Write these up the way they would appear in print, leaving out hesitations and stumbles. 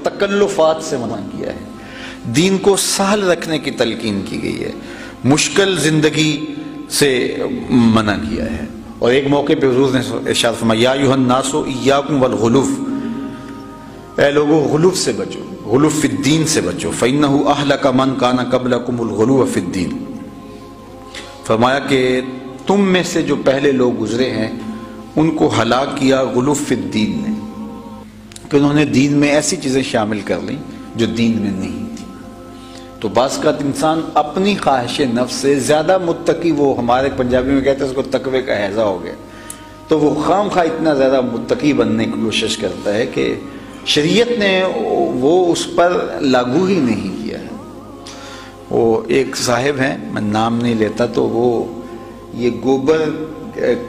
تکلفات سے منع کیا ہے، دین کو سہل رکھنے کی تلقین کی گئی ہے، مشکل زندگی سے منع کیا ہے۔ اور ایک موقع پہ حضور نے ارشاد فرمایا یا ایھا الناس ایاکم والغلوف، اے لوگوں غلوف سے بچو، غلوف فی الدین سے بچو، فإنہ اہلک من کان قبلکم الغلو فی الدین۔ فرمایا کہ تم میں سے جو پہلے لوگ گزرے ہیں ان کو ہلاک کیا غلوف فی الدین نے، کہ انہوں نے دین میں ایسی چیزیں شامل کر لیں جو دین میں نہیں تھی۔ تو بعض کا انسان اپنی خواہش نفس سے زیادہ متقی، وہ ہمارے پنجابی میں کہتے ہیں اس کو تقوی کا ہیضہ ہو گیا، تو وہ خام خواہ اتنا زیادہ متقی بننے کی کوشش کرتا ہے کہ شریعت نے وہ اس پر لاگو ہی نہیں کیا ہے۔ وہ ایک صاحب ہیں، میں نام نہیں لیتا، تو وہ یہ گوبر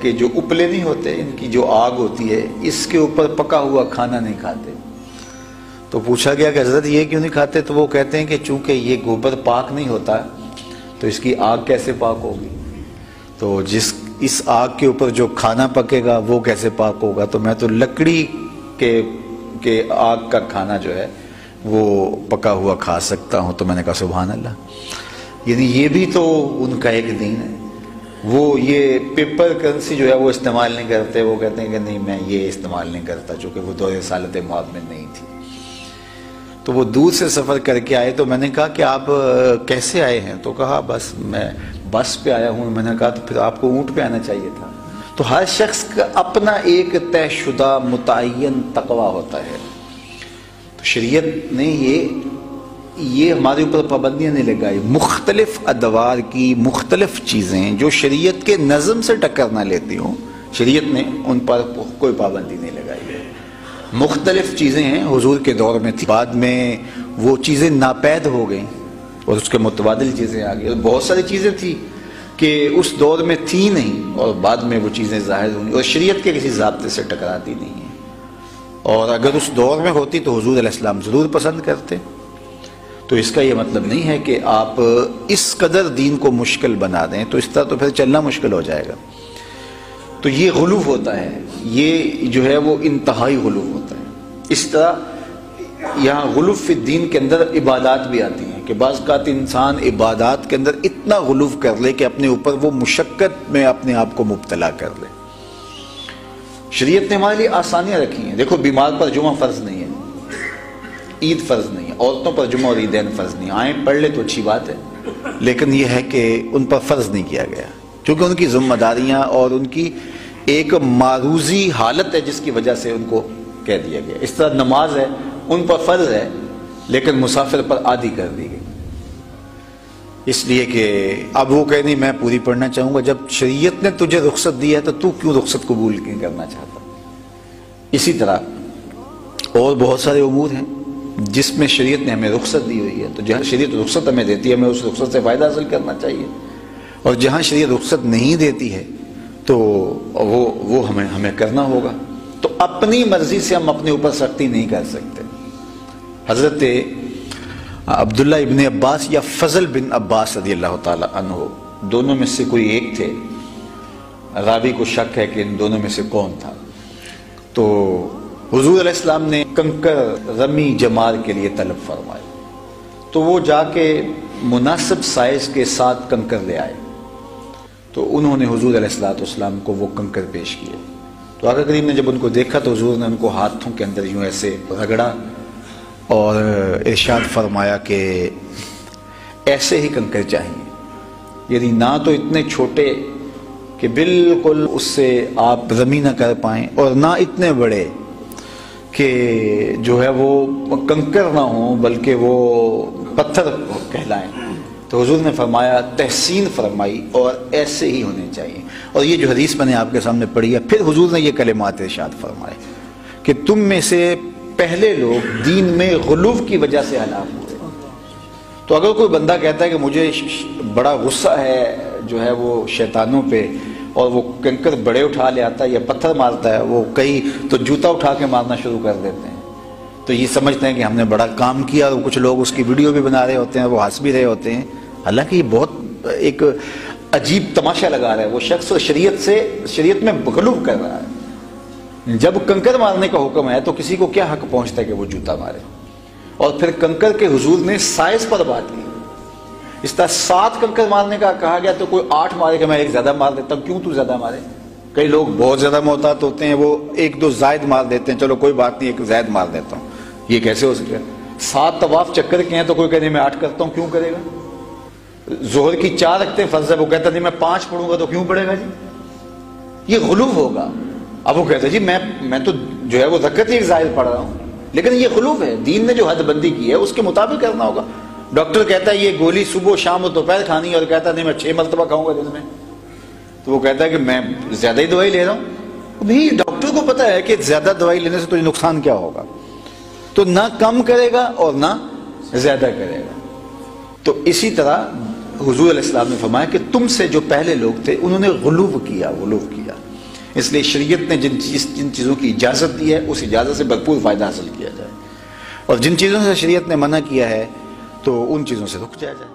کے جو اپلے نہیں ہوتے، ان کی جو آگ ہوتی ہے، اس کے اوپر پکا ہوا کھانا نہیں کھاتے۔ تو پوچھا گیا کہ حضرت یہ کیوں نہیں کھاتے؟ تو وہ کہتے ہیں کہ چونکہ یہ گوبر پاک نہیں ہوتا تو اس کی آگ کیسے پاک ہوگی، تو اس آگ کے اوپر جو کھانا پکے گا وہ کیسے پاک ہوگا، تو میں تو لکڑی کے آگ کا کھانا جو ہے وہ پکا ہوا کھا سکتا ہوں۔ تو میں نے کہا سبحان اللہ، یعنی یہ بھی تو ان کا ایک دین ہے۔ وہ یہ پیپر کرنسی جو ہے وہ استعمال نہیں کرتے، وہ کہتے ہیں کہ نہیں میں یہ استعمال نہیں کرتا، چونکہ وہ دور رسالت مآب میں نہیں تھی۔ تو وہ دور سے سفر کر کے آئے، تو میں نے کہا کہ آپ کیسے آئے ہیں؟ تو کہا بس میں بس پہ آیا ہوں۔ میں نے کہا تو پھر آپ کو اونٹ پہ آنا چاہیے تھا۔ تو ہر شخص کا اپنا ایک طے شدہ متعین تقوی ہوتا ہے۔ تو شریعت نے یہ ہمارے اوپر پابندیاں نہیں لگائی، مختلف ادوار کی مختلف چیزیں جو شریعت کے نظم سے ٹکر نہ لیتی ہوں، شریعت نے ان پر کوئی پابندی نہیں لگائی ہے۔ مختلف چیزیں ہیں، حضور کے دور میں تھی، بعد میں وہ چیزیں ناپید ہو گئیں اور اس کے متبادل چیزیں آ گئی، اور بہت ساری چیزیں تھی کہ اس دور میں تھی نہیں اور بعد میں وہ چیزیں ظاہر ہوئیں، اور شریعت کے کسی ضابطے سے ٹکراتی نہیں ہیں، اور اگر اس دور میں ہوتی تو حضور علیہ السلام ضرور پسند کرتے۔ تو اس کا یہ مطلب نہیں ہے کہ آپ اس قدر دین کو مشکل بنا دیں، تو اس طرح تو پھر چلنا مشکل ہو جائے گا۔ تو یہ غلو ہوتا ہے، یہ جو ہے وہ انتہائی غلو ہوتا ہے۔ اس طرح یہاں غلو فی الدین کے اندر عبادات بھی آتی ہیں کہ بعض اوقات انسان عبادات کے اندر اتنا غلو کر لے کہ اپنے اوپر وہ مشقت میں اپنے آپ کو مبتلا کر لے۔ شریعت نے ہمارے لیے آسانیاں رکھی ہیں۔ دیکھو بیمار پر جمعہ فرض نہیں ہے، عید فرض نہیں ہے، عورتوں پر جمعہ اور عیدین فرض نہیں، آئیں پڑھ لے تو اچھی بات ہے، لیکن یہ ہے کہ ان پر فرض نہیں کیا گیا، کیونکہ ان کی ذمہ داریاں اور ان کی ایک معروضی حالت ہے جس کی وجہ سے ان کو کہہ دیا گیا۔ اس طرح نماز ہے، ان پر فرض ہے لیکن مسافر پر عادی کر دی گئی، اس لیے کہ اب وہ کہہ نہیں میں پوری پڑھنا چاہوں گا۔ جب شریعت نے تجھے رخصت دی ہے تو تو کیوں رخصت قبول نہیں کرنا چاہتا؟ اسی طرح اور بہت سارے امور ہیں جس میں شریعت نے ہمیں رخصت دی ہوئی ہے، تو جہاں شریعت رخصت ہمیں دیتی ہے ہمیں اس رخصت سے فائدہ حاصل کرنا چاہیے، اور جہاں شریعت رخصت نہیں دیتی ہے تو وہ ہمیں کرنا ہوگا۔ تو اپنی مرضی سے ہم اپنے اوپر سختی نہیں کر سکتے۔ حضرت عبداللہ ابن عباس یا فضل بن عباس رضی اللہ تعالی عنہ، دونوں میں سے کوئی ایک تھے، راوی کو شک ہے کہ ان دونوں میں سے کون تھا۔ تو حضور علیہ السلام نے کنکر رمی جمار کے لیے طلب فرمائی، تو وہ جا کے مناسب سائز کے ساتھ کنکر لے آئے، تو انہوں نے حضور علیہ السلام کو وہ کنکر پیش کیے۔ تو آقا کریم نے جب ان کو دیکھا تو حضور نے ان کو ہاتھوں کے اندر یوں ایسے رگڑا اور ارشاد فرمایا کہ ایسے ہی کنکر چاہیے، یعنی نہ تو اتنے چھوٹے کہ بالکل اس سے آپ رمی نہ کر پائیں، اور نہ اتنے بڑے کہ جو ہے وہ کنکر نہ ہوں بلکہ وہ پتھر کہلائیں۔ تو حضور نے فرمایا تحسین فرمائی اور ایسے ہی ہونے چاہیے۔ اور یہ جو حدیث میں نے آپ کے سامنے پڑھی ہے، پھر حضور نے یہ کلمات ارشاد فرمائے کہ تم میں سے پہلے لوگ دین میں غلو کی وجہ سے ہلاک ہوئے۔ تو اگر کوئی بندہ کہتا ہے کہ مجھے بڑا غصہ ہے جو ہے وہ شیطانوں پہ، اور وہ کنکر بڑے اٹھا لے آتا ہے یا پتھر مارتا ہے، وہ کئی تو جوتا اٹھا کے مارنا شروع کر دیتے ہیں، تو یہ سمجھتے ہیں کہ ہم نے بڑا کام کیا، اور کچھ لوگ اس کی ویڈیو بھی بنا رہے ہوتے ہیں، وہ ہنس بھی رہے ہوتے ہیں، حالانکہ یہ بہت ایک عجیب تماشا لگا رہا ہے۔ وہ شخص شریعت میں غلو کر رہا ہے۔ جب کنکر مارنے کا حکم ہے تو کسی کو کیا حق پہنچتا ہے کہ وہ جوتا مارے؟ اور پھر کنکر کے حضور نے سائز پر بات کی. اس طرح 7 کنکر مارنے کا کہا گیا تو کوئی 8 مارے کہ میں ایک زیادہ مار دیتا ہوں. کیوں تو زیادہ مارے؟ کئی لوگ بہت زیادہ محتاط ہوتے ہیں, وہ 1-2 زائد مار دیتے ہیں, چلو کوئی بات نہیں ایک زائد مار دیتا ہوں. یہ کیسے ہو سکے؟ 7 طواف چکر کے ہیں تو کوئی کہنے میں 8 کرتا ہوں, کیوں کرے گا؟ ظہر کی 4 رکعتیں فرض ہے, وہ کہتا نہیں میں 5 پڑھوں گا تو کیوں پڑھے گا جی؟ یہ غلو ہوگا. اب وہ کہتا ہے جی میں تو جو ہے وہ رکعت ہی ایک زائد پڑھ رہا ہوں, لیکن یہ غلو ہے. دین نے جو حد بندی کی ہے اس کے مطابق کرنا ہوگا. ڈاکٹر کہتا ہے یہ گولی صبح شام اور دوپہر کھانی ہے, اور کہتا ہے نہیں میں 6 مرتبہ کھاؤں گا دن میں, تو وہ کہتا ہے کہ میں زیادہ ہی دوائی لے رہا ہوں. بھائی ڈاکٹر کو پتا ہے کہ زیادہ دوائی لینے سے تجھے نقصان کیا ہوگا, تو نہ کم کرے گا اور نہ زیادہ کرے گا. تو اسی طرح حضور علیہ السلام نے فرمایا کہ تم سے جو پہلے لوگ تھے انہوں نے غلو کیا. اس لیے شریعت نے جن چیزوں کی اجازت دی ہے اس اجازت سے بھرپور فائدہ حاصل کیا جائے, اور جن چیزوں سے شریعت نے منع کیا ہے تو ان چیزوں سے رک جایا جائے.